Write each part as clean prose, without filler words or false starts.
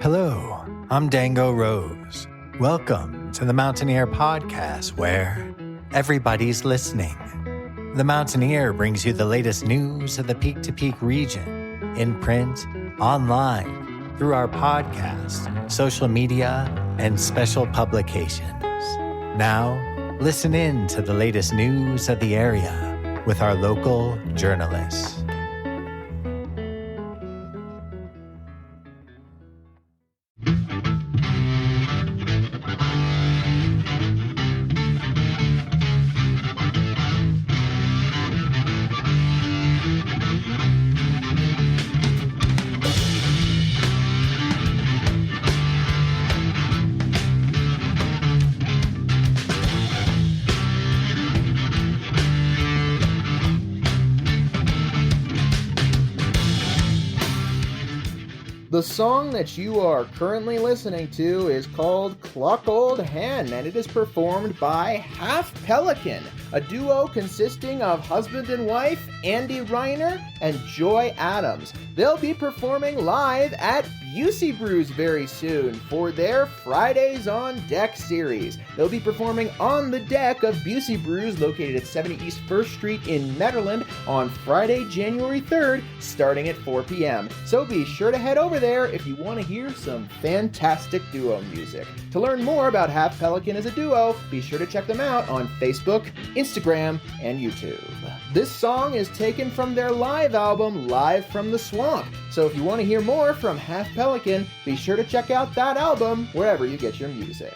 Hello, I'm Dango Rose. Welcome to the Mountaineer Podcast, where everybody's listening. The Mountaineer brings you the latest news of the Peak to Peak region, in print, online, through our podcast, social media, and special publications. Now, listen in to the latest news of the area with our local journalists. The song that you are currently listening to is called Cluck Old Hen, and it is performed by Half Pelican, a duo consisting of husband and wife Andy Reiner and Joy Adams. They'll be performing live at Busey Brews very soon for their Fridays on Deck series. They'll be performing on the deck of Busey Brews located at 70 East 1st Street in Nederland on Friday, January 3rd, starting at 4 p.m. So be sure to head over there if you want to hear some fantastic duo music. To learn more about Half Pelican as a duo, be sure to check them out on Facebook, Instagram, and YouTube. This song is taken from their live album, Live from the Swamp. So if you want to hear more from Half Pelican, be sure to check out that album wherever you get your music.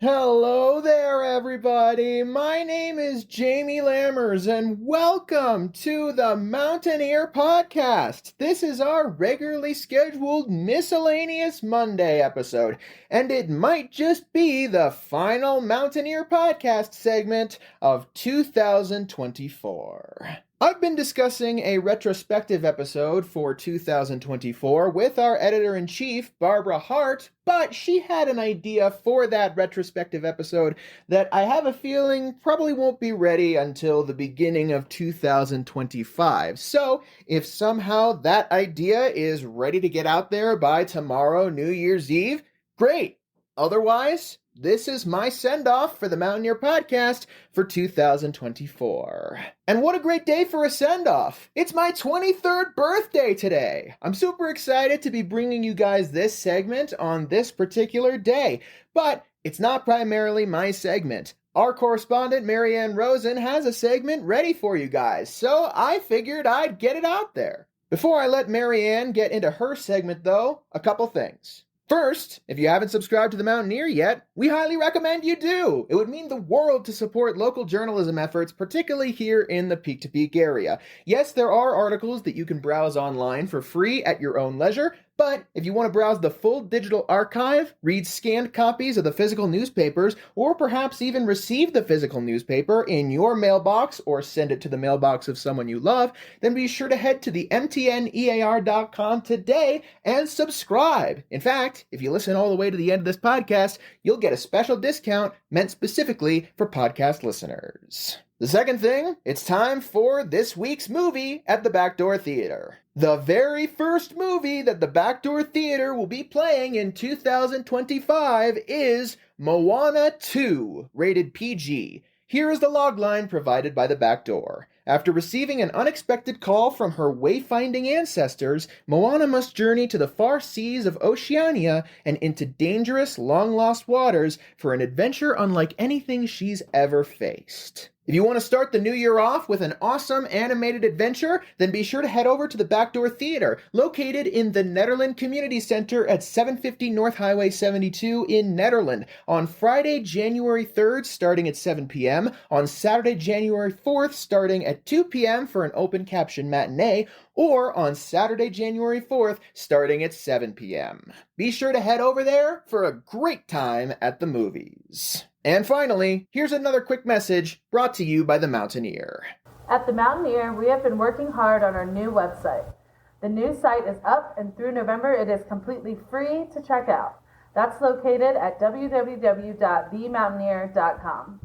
Hello there, everybody. My name is Jamie Lammers, and welcome to the Mountaineer Podcast. This is our regularly scheduled Miscellaneous Monday episode, and it might just be the final Mountaineer Podcast segment of 2024. I've been discussing a retrospective episode for 2024 with our editor-in-chief, Barbara Hardt, but she had an idea for that retrospective episode that I have a feeling probably won't be ready until the beginning of 2025. So, if somehow that idea is ready to get out there by tomorrow, New Year's Eve, great. Otherwise, this is my send-off for the Mountaineer Podcast for 2024. And what a great day for a send-off! It's my 23rd birthday today! I'm super excited to be bringing you guys this segment on this particular day, but it's not primarily my segment. Our correspondent, Maryann Rosen, has a segment ready for you guys, so I figured I'd get it out there. Before I let Maryann get into her segment, though, a couple things. First, if you haven't subscribed to The Mountaineer yet, we highly recommend you do. It would mean the world to support local journalism efforts, particularly here in the Peak to Peak area. Yes, there are articles that you can browse online for free at your own leisure, but if you want to browse the full digital archive, read scanned copies of the physical newspapers, or perhaps even receive the physical newspaper in your mailbox or send it to the mailbox of someone you love, then be sure to head to the mtnear.com today and subscribe. In fact, if you listen all the way to the end of this podcast, you'll get a special discount meant specifically for podcast listeners. The second thing, it's time for this week's movie at the Backdoor Theater. The very first movie that the Backdoor Theater will be playing in 2025 is Moana 2, rated PG. Here is the logline provided by the Backdoor. After receiving an unexpected call from her wayfinding ancestors, Moana must journey to the far seas of Oceania and into dangerous, long-lost waters for an adventure unlike anything she's ever faced. If you want to start the new year off with an awesome animated adventure, then be sure to head over to the Backdoor Theater, located in the Nederland Community Center at 750 North Highway 72 in Nederland, on Friday, January 3rd, starting at 7 p.m., on Saturday, January 4th, starting at 2 p.m. for an open caption matinee, or on Saturday, January 4th, starting at 7 p.m. Be sure to head over there for a great time at the movies. And finally, here's another quick message brought to you by The Mountaineer. At The Mountaineer, we have been working hard on our new website. The new site is up, and through November, it is completely free to check out. That's located at www.themountaineer.com.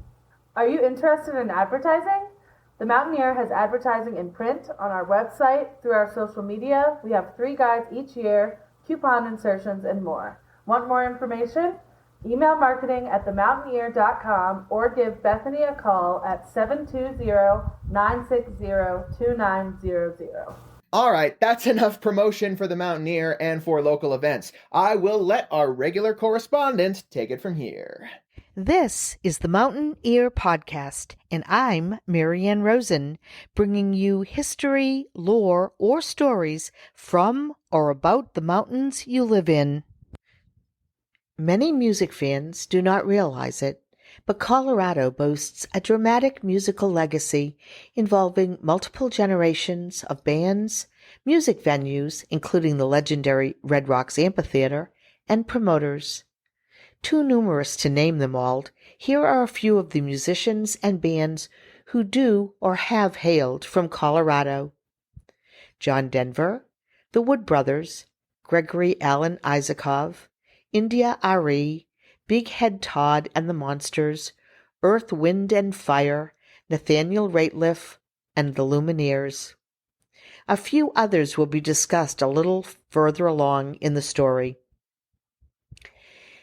Are you interested in advertising? The Mountaineer has advertising in print, on our website, through our social media. We have 3 guides each year, coupon insertions, and more. Want more information? Email marketing@themountaineer.com or give Bethany a call at 720-960-2900. All right, that's enough promotion for The Mountaineer and for local events. I will let our regular correspondent take it from here. This is the Mountain Ear Podcast, and I'm Maryann Rosen, bringing you history, lore, or stories from or about the mountains you live in. Many music fans do not realize it, but Colorado boasts a dramatic musical legacy involving multiple generations of bands, music venues, including the legendary Red Rocks Amphitheater, and promoters. Too numerous to name them all, here are a few of the musicians and bands who do or have hailed from Colorado. John Denver, the Wood Brothers, Gregory Alan Isakov, India Ari, Big Head Todd and the Monsters, Earth, Wind and Fire, Nathaniel Rateliff, and the Lumineers. A few others will be discussed a little further along in the story.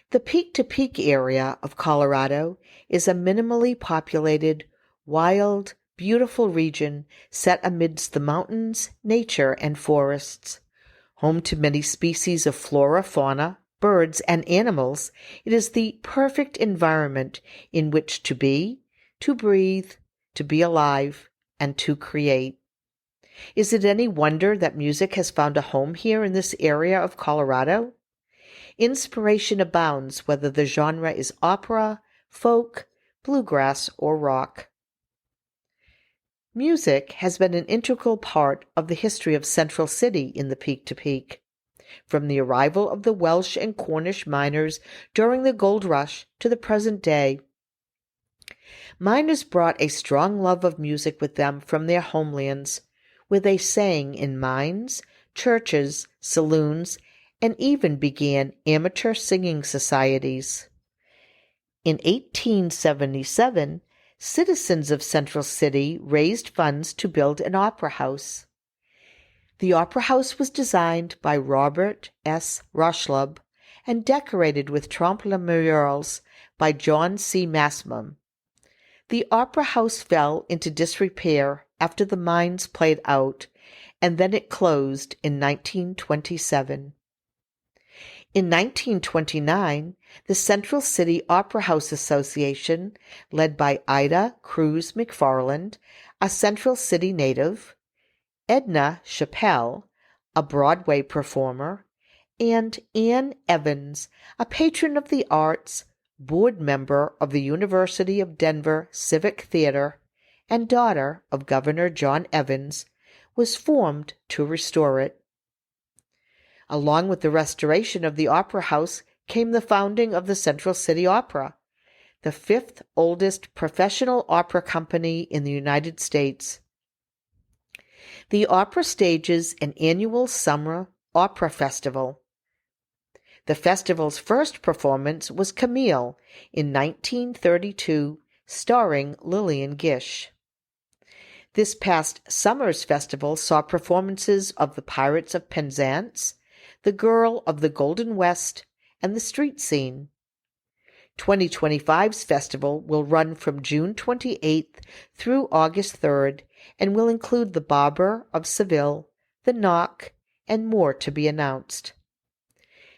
The Peak-to-Peak area of Colorado is a minimally populated, wild, beautiful region set amidst the mountains, nature, and forests. Home to many species of flora, fauna, birds, and animals, it is the perfect environment in which to be, to breathe, to be alive, and to create. Is it any wonder that music has found a home here in this area of Colorado? Inspiration abounds, whether the genre is opera, folk, bluegrass, or rock. Music has been an integral part of the history of Central City in the Peak-to-Peak. From the arrival of the Welsh and Cornish miners during the Gold Rush to the present day. Miners brought a strong love of music with them from their homelands, where they sang in mines, churches, saloons, and even began amateur singing societies. In 1877, citizens of Central City raised funds to build an opera house. The opera house was designed by Robert S. Rochlub and decorated with trompe-l'oeil murals by John C. Masmum. The opera house fell into disrepair after the mines played out, and then it closed in 1927. In 1929, the Central City Opera House Association, led by Ida Cruz McFarland, a Central City native, Edna Chappelle, a Broadway performer, and Ann Evans, a patron of the arts, board member of the University of Denver Civic Theater, and daughter of Governor John Evans, was formed to restore it. Along with the restoration of the Opera House came the founding of the Central City Opera, the 5th oldest professional opera company in the United States. The opera stages an annual summer opera festival. The festival's first performance was Camille in 1932, starring Lillian Gish. This past summer's festival saw performances of The Pirates of Penzance, The Girl of the Golden West, and The Street Scene. 2025's festival will run from June 28th through August 3rd and will include The Barber of Seville, The Knock, and more to be announced.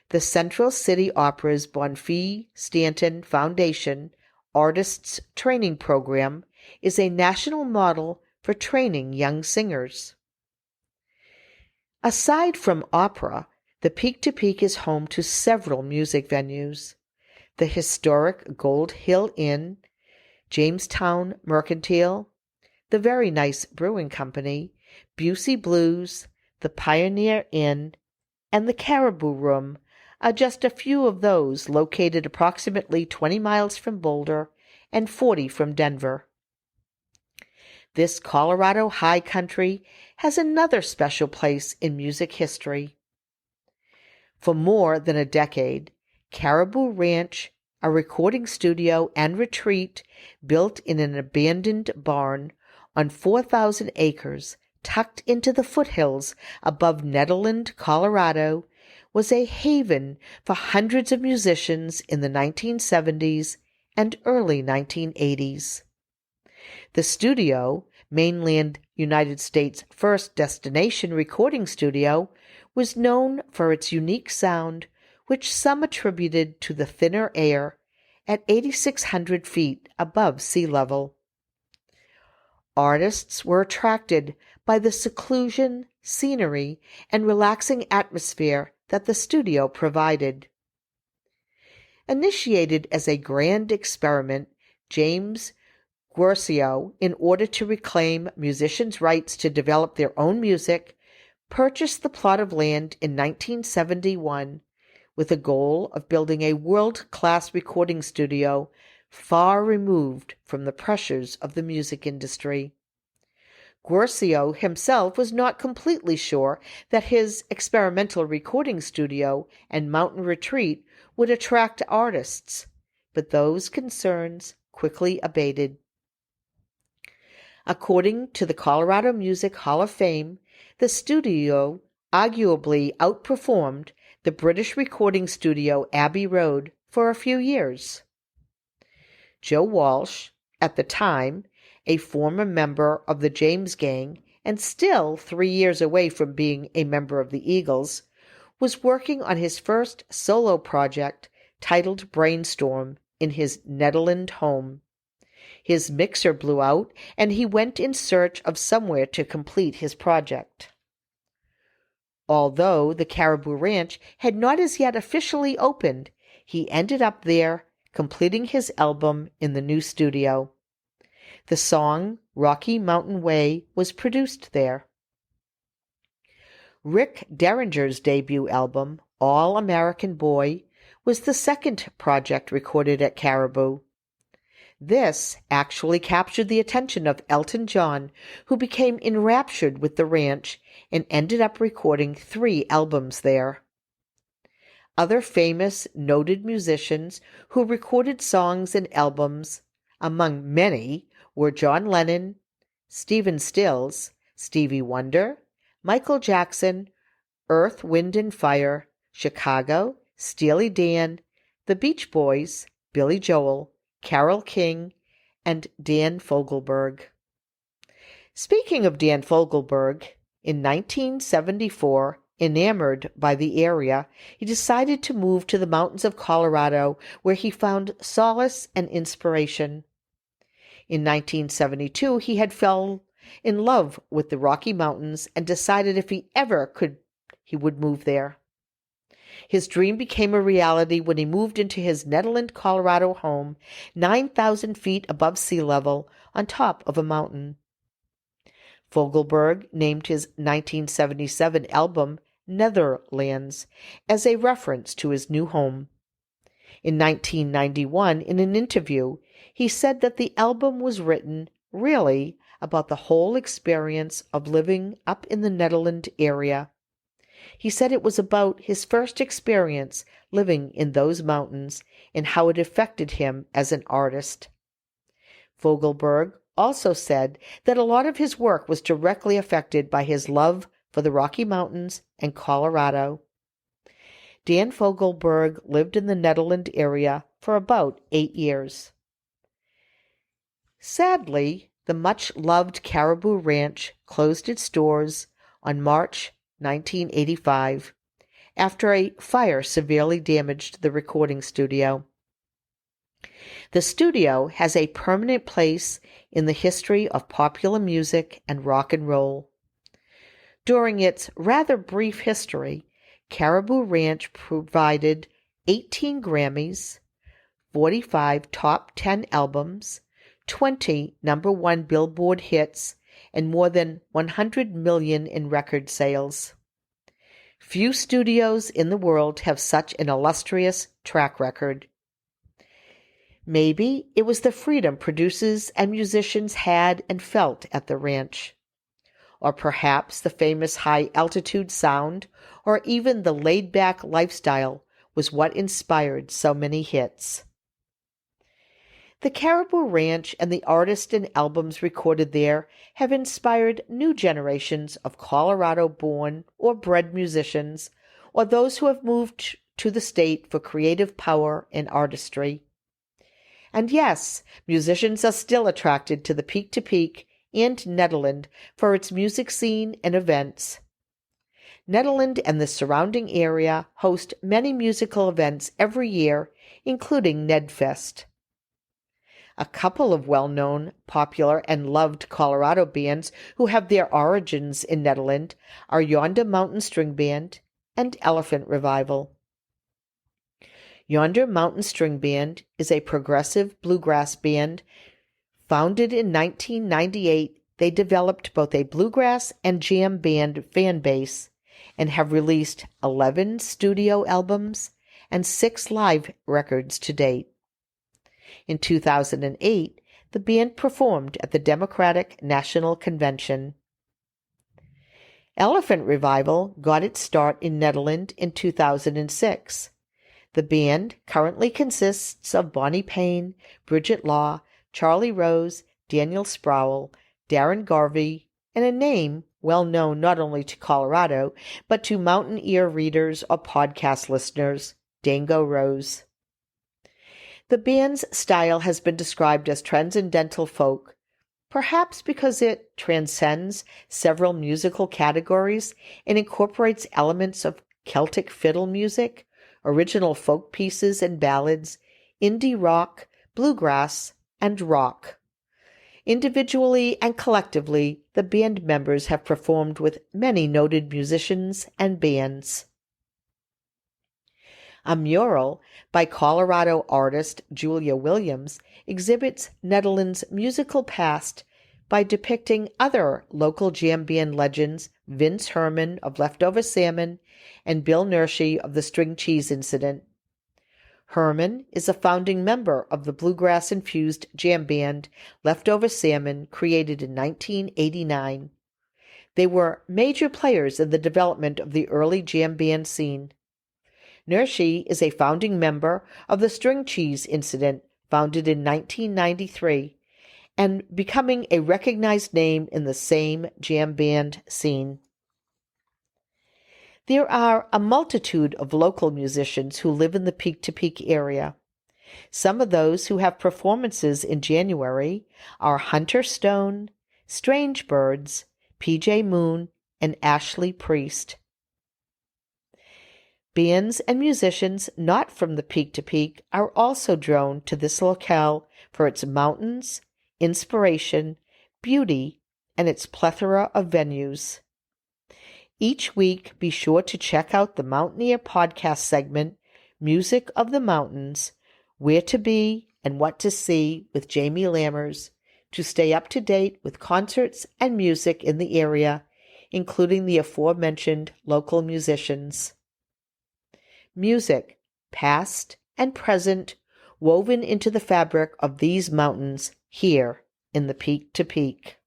The Central City Opera's Bonfils Stanton Foundation Artists Training Program is a national model for training young singers. Aside from opera, the Peak to Peak is home to several music venues. The historic Gold Hill Inn, Jamestown Mercantile, the Very Nice Brewing Company, Busey Blues, the Pioneer Inn, and the Caribou Room are just a few of those located approximately 20 miles from Boulder and 40 from Denver. This Colorado high country has another special place in music history. For more than a decade, Caribou Ranch, a recording studio and retreat built in an abandoned barn on 4,000 acres tucked into the foothills above Nederland, Colorado, was a haven for hundreds of musicians in the 1970s and early 1980s. The studio, mainland United States' first destination recording studio, was known for its unique sound, which some attributed to the thinner air at 8,600 feet above sea level. Artists were attracted by the seclusion, scenery, and relaxing atmosphere that the studio provided. Initiated as a grand experiment, James Guercio, in order to reclaim musicians' rights to develop their own music, purchased the plot of land in 1971 with the goal of building a world-class recording studio far removed from the pressures of the music industry. Guercio himself was not completely sure that his experimental recording studio and mountain retreat would attract artists, but those concerns quickly abated. According to the Colorado Music Hall of Fame, the studio arguably outperformed the British recording studio Abbey Road for a few years. Joe Walsh, at the time a former member of the James Gang and still 3 years away from being a member of the Eagles, was working on his first solo project titled Brainstorm in his Nederland home. His mixer blew out, and he went in search of somewhere to complete his project. Although the Caribou Ranch had not as yet officially opened, he ended up there, completing his album in the new studio. The song Rocky Mountain Way was produced there. Rick Derringer's debut album, All American Boy, was the second project recorded at Caribou. This actually captured the attention of Elton John, who became enraptured with the ranch and ended up recording 3 albums there. Other famous, noted musicians who recorded songs and albums, among many, were John Lennon, Stephen Stills, Stevie Wonder, Michael Jackson, Earth, Wind and Fire, Chicago, Steely Dan, the Beach Boys, Billy Joel, Carole King, and Dan Fogelberg. Speaking of Dan Fogelberg, in 1974, enamored by the area, he decided to move to the mountains of Colorado, where he found solace and inspiration. In 1972, he had fell in love with the Rocky Mountains and decided if he ever could, he would move there. His dream became a reality when he moved into his Nederland, Colorado home, 9,000 feet above sea level, on top of a mountain. Fogelberg named his 1977 album Netherlands as a reference to his new home. In 1991, in an interview, he said that the album was written, really, about the whole experience of living up in the Nederland area. He said it was about his first experience living in those mountains and how it affected him as an artist. Fogelberg also said that a lot of his work was directly affected by his love for the Rocky Mountains and Colorado. Dan Fogelberg lived in the Nederland area for about 8 years. Sadly, the much-loved Caribou Ranch closed its doors on March 1985, after a fire severely damaged the recording studio. The studio has a permanent place in the history of popular music and rock and roll. During its rather brief history, Caribou Ranch provided 18 Grammys, 45 top 10 albums, 20 number one Billboard hits, and more than 100 million in record sales. Few studios in the world have such an illustrious track record. Maybe it was the freedom producers and musicians had and felt at the ranch. Or perhaps the famous high-altitude sound, or even the laid-back lifestyle was what inspired so many hits. The Caribou Ranch and the artists and albums recorded there have inspired new generations of Colorado-born or bred musicians, or those who have moved to the state for creative power and artistry. And yes, musicians are still attracted to the Peak to Peak and Nederland for its music scene and events. Nederland and the surrounding area host many musical events every year, including Nedfest. A couple of well-known, popular, and loved Colorado bands who have their origins in Nederland are Yonder Mountain String Band and Elephant Revival. Yonder Mountain String Band is a progressive bluegrass band. Founded in 1998, they developed both a bluegrass and jam band fan base and have released 11 studio albums and 6 live records to date. In 2008, the band performed at the Democratic National Convention. Elephant Revival got its start in Nederland in 2006. The band currently consists of Bonnie Payne, Bridget Law, Charlie Rose, Daniel Sproul, Darren Garvey, and a name well known not only to Colorado, but to Mountain Ear readers or podcast listeners, Dango Rose. The band's style has been described as transcendental folk, perhaps because it transcends several musical categories and incorporates elements of Celtic fiddle music, original folk pieces and ballads, indie rock, bluegrass, and rock. Individually and collectively, the band members have performed with many noted musicians and bands. A mural by Colorado artist Julia Williams exhibits Nederland's musical past by depicting other local jam band legends, Vince Herman of Leftover Salmon and Bill Nershi of the String Cheese Incident. Herman is a founding member of the bluegrass-infused jam band Leftover Salmon, created in 1989. They were major players in the development of the early jam band scene. Nershi is a founding member of the String Cheese Incident, founded in 1993, and becoming a recognized name in the same jam band scene. There are a multitude of local musicians who live in the Peak to Peak area. Some of those who have performances in January are Hunter Stone, Strange Birds, PJ Moon, and Ashley Priest. Bands and musicians not from the Peak to Peak are also drawn to this locale for its mountains, inspiration, beauty, and its plethora of venues. Each week, be sure to check out the Mountaineer podcast segment, Music of the Mountains, Where to Be and What to See with Jamie Lammers, to stay up to date with concerts and music in the area, including the aforementioned local musicians. Music, past and present, woven into the fabric of these mountains here in the Peak to Peak.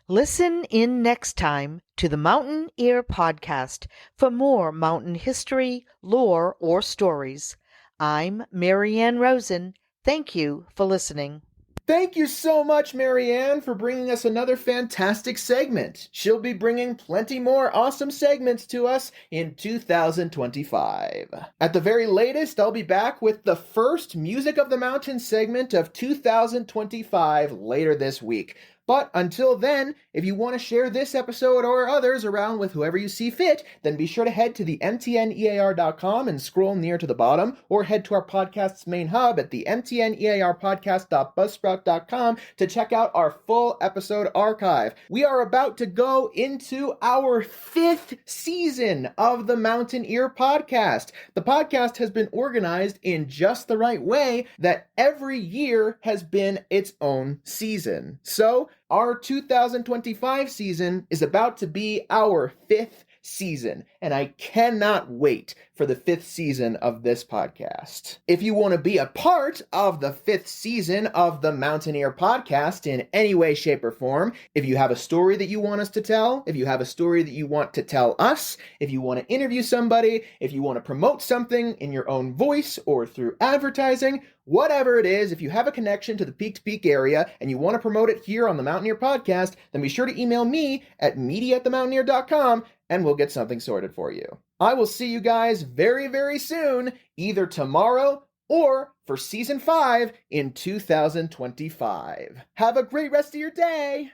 Listen in next time to the Mountain Ear Podcast for more mountain history, lore, or stories. I'm Maryann Rosen. Thank you for listening. Thank you so much, Maryann, for bringing us another fantastic segment. She'll be bringing plenty more awesome segments to us in 2025. At the very latest, I'll be back with the first Music of the Mountain segment of 2025 later this week. But until then, if you want to share this episode or others around with whoever you see fit, then be sure to head to the mtnear.com and scroll near to the bottom, or head to our podcast's main hub at the mtnearpodcast.buzzsprout.com to check out our full episode archive. We are about to go into our 5th season of the Mountain Ear Podcast. The podcast has been organized in just the right way that every year has been its own season. So, our 2025 season is about to be our 5th season, and I cannot wait for the 5th season of this podcast. If you want to be a part of the 5th season of the Mountain Ear Podcast in any way, shape, or form, if you have a story that you want us to tell, if you have a story that you want to tell us, if you want to interview somebody, if you want to promote something in your own voice or through advertising, whatever it is, if you have a connection to the Peak to Peak area and you want to promote it here on the Mountain Ear Podcast, then be sure to email me at media@themountaineer.com and we'll get something sorted for you. I will see you guys very, very soon, either tomorrow or for Season 5 in 2025. Have a great rest of your day!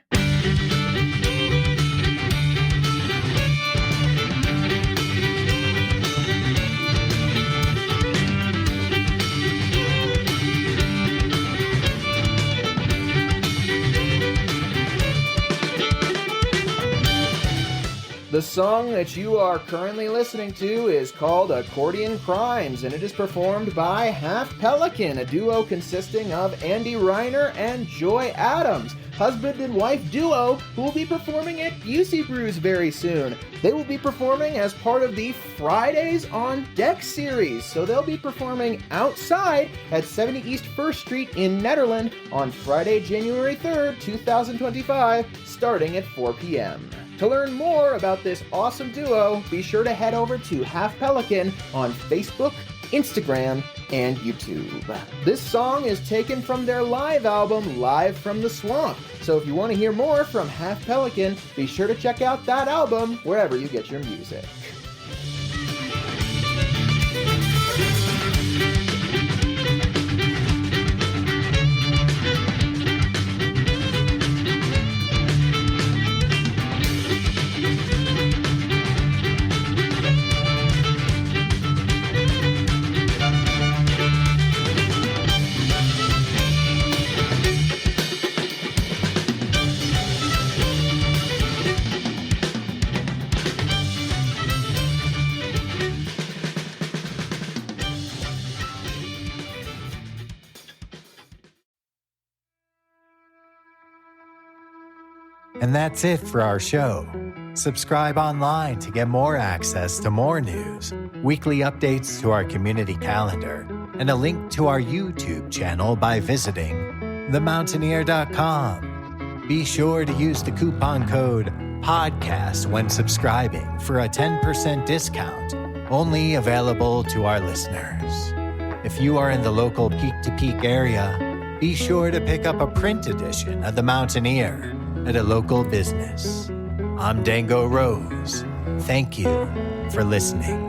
The song that you are currently listening to is called Accordion Crimes, and it is performed by Half Pelican, a duo consisting of Andy Reiner and Joy Adams, husband and wife duo who will be performing at UC Brews very soon. They will be performing as part of the Fridays on Deck series, so they'll be performing outside at 70 East 1st Street in Nederland on Friday, January 3rd, 2025, starting at 4 p.m. To learn more about this awesome duo, be sure to head over to Half Pelican on Facebook, Instagram, and YouTube. This song is taken from their live album, Live from the Swamp. So if you want to hear more from Half Pelican, be sure to check out that album wherever you get your music. And that's it for our show. Subscribe online to get more access to more news, weekly updates to our community calendar, and a link to our YouTube channel by visiting themountaineer.com. Be sure to use the coupon code PODCAST when subscribing for a 10% discount, only available to our listeners. If you are in the local Peak to Peak area, be sure to pick up a print edition of The Mountaineer at a local business. I'm Dango Rose. Thank you for listening.